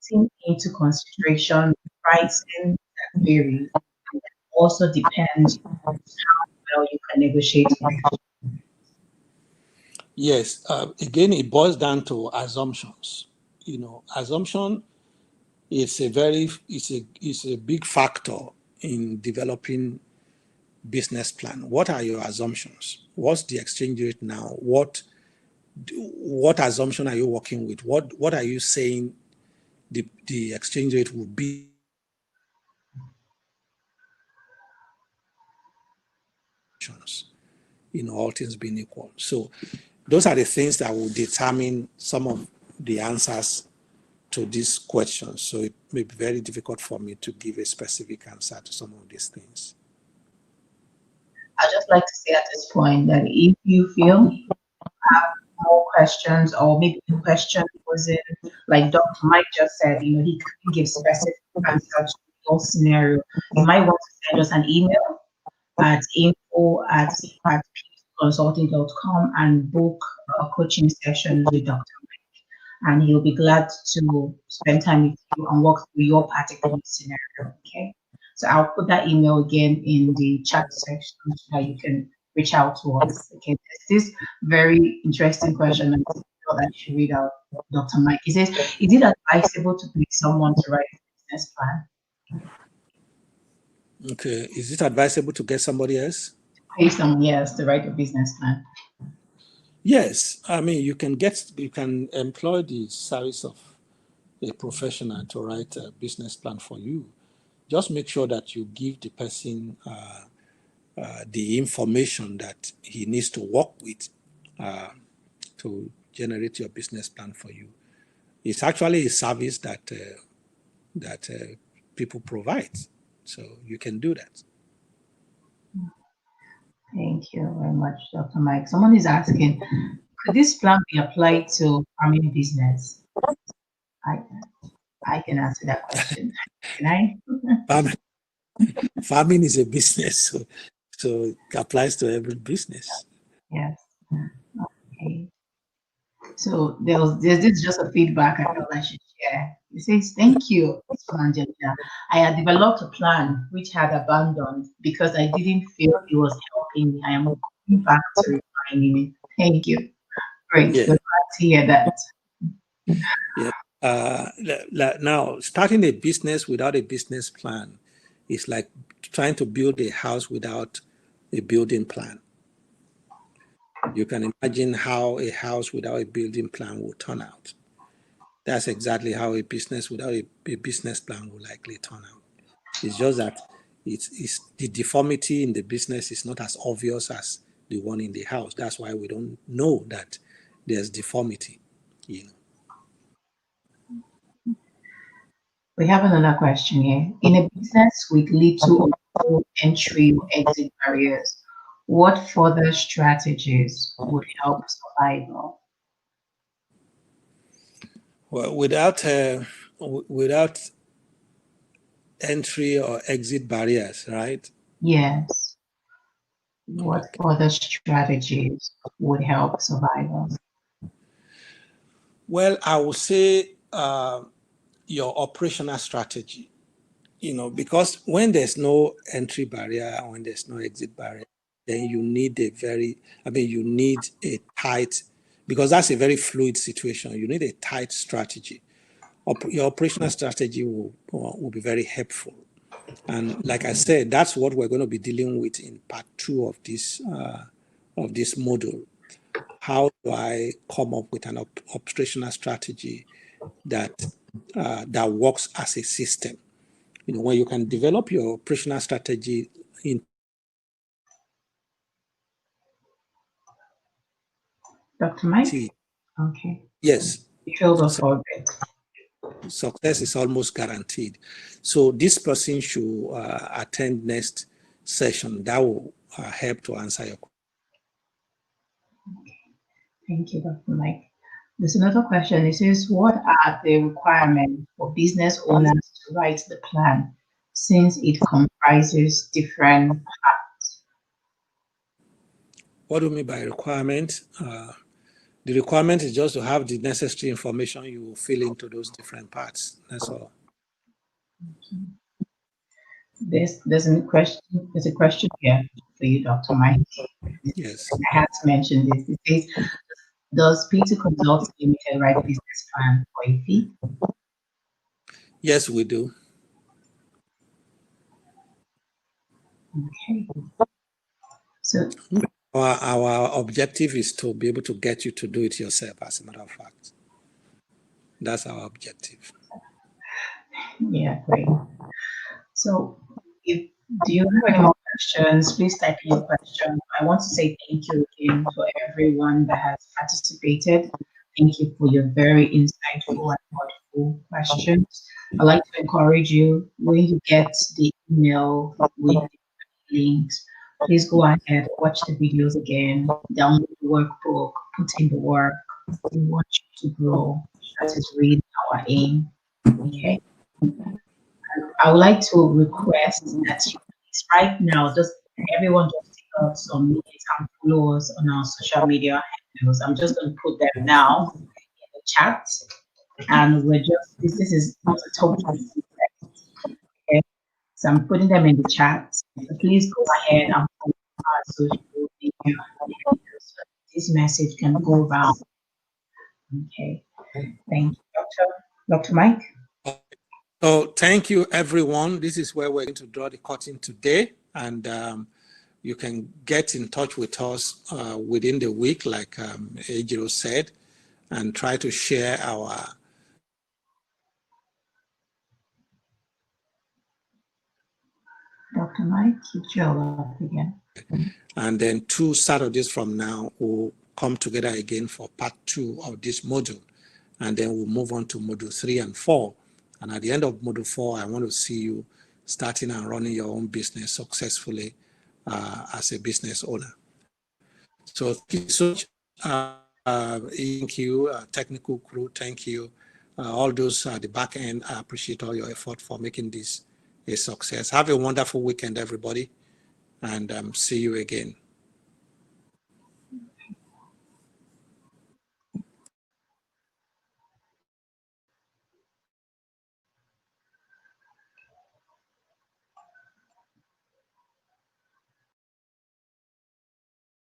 Taking into consideration pricing that varies, and also depends on how well you can negotiate with. Yes, again, it boils down to assumptions. Assumption is a big factor in developing business plan, what are your assumptions? What's the exchange rate now? What assumption are you working with? What are you saying the exchange rate will be in all things being equal? So those are the things that will determine some of the answers to these questions. So it may be very difficult for me to give a specific answer to some of these things. I'd just like to say at this point that if you feel more questions, or maybe the question wasn't, like Dr. Mike just said, he couldn't give specific answers to your scenario, you might want to send us an email at info@consulting.com and book a coaching session with Dr. Mike, and he'll be glad to spend time with you and walk through your particular scenario. Okay, so I'll put that email again in the chat section so that you can reach out to us. Okay, there's this very interesting question I thought I should read out, Dr. Mike. He says, is it advisable to pay someone to write a business plan? Okay, is it advisable to get somebody else? Pay someone, yes, to write a business plan. Yes, I mean you can employ the service of a professional to write a business plan for you. Just make sure that you give the person the information that he needs to work with to generate your business plan for you. It's actually a service that people provide, so you can do that. Thank you very much, Dr. Mike. Someone is asking, could this plan be applied to farming business? I can answer that question. Can I? Farming is a business, so it applies to every business. Yes. Okay. So there's this just a feedback I felt I should share. It says, thank you. It's from Angelina. I had developed a plan which had abandoned because I didn't feel it was helping me. I am going back to refining it. Thank you. Great. Yeah. Good to hear that. Yeah. Now, starting a business without a business plan is like trying to build a house without a building plan. You can imagine how a house without a building plan will turn out. That's exactly how a business without a business plan will likely turn out. It's just that it's the deformity in the business is not as obvious as the one in the house. That's why we don't know that there's deformity, We have another question here. In a business with little or no entry or exit barriers, what further strategies would help survival? Well, without entry or exit barriers, right? Yes. What further strategies would help survival? Well, I would say your operational strategy, because when there's no entry barrier, when there's no exit barrier, then you need you need a tight, because that's a very fluid situation. You need a tight strategy. Your operational strategy will be very helpful. And like I said, that's what we're going to be dealing with in part 2 of this module. How do I come up with an operational strategy that works as a system? When you can develop your operational strategy in Dr. Mike? Okay. Yes. You killed us for a bit. Success is almost guaranteed. So this person should attend next session. That will help to answer your question. Thank you, Dr. Mike. There's another question. It says, what are the requirements for business owners to write the plan since it comprises different parts? What do you mean by requirement? The requirement is just to have the necessary information you will fill into those different parts. That's all. There's a question here for you, Dr. Mike. Yes. I had to mention this. It says, does P2 Consulting Limited write business plan for a fee? Yes, we do. Okay. So Our objective is to be able to get you to do it yourself, as a matter of fact. That's our objective. yeah, great. So if do you have any more questions, please type in your question. I want to say thank you again for everyone that has participated. Thank you for your very insightful and thoughtful questions. I'd like to encourage you when you get the email with the links, please go ahead, watch the videos again, download the workbook, put in the work. We want you to grow. That is really our aim. Okay. I would like to request that you please right now, just everyone just take out some minutes and follow us on our social media handles. I'm just going to put them now in the chat, and we're just this is not a total secret. Okay, so I'm putting them in the chat. So please go ahead and follow our social media handles so this message can go around. Okay, thank you, Dr. Mike. So thank you, everyone. This is where we're going to draw the curtain today, and you can get in touch with us within the week, like Ejiro said, and try to share our Dr. Mike, keep your up again. And then 2 Saturdays from now, we'll come together again for part 2 of this module. And then we'll move on to module 3 and 4. And at the end of module 4, I want to see you starting and running your own business successfully as a business owner. So thank you so much. Thank you, technical crew. Thank you. All those at the back end, I appreciate all your effort for making this a success. Have a wonderful weekend, everybody, and see you again.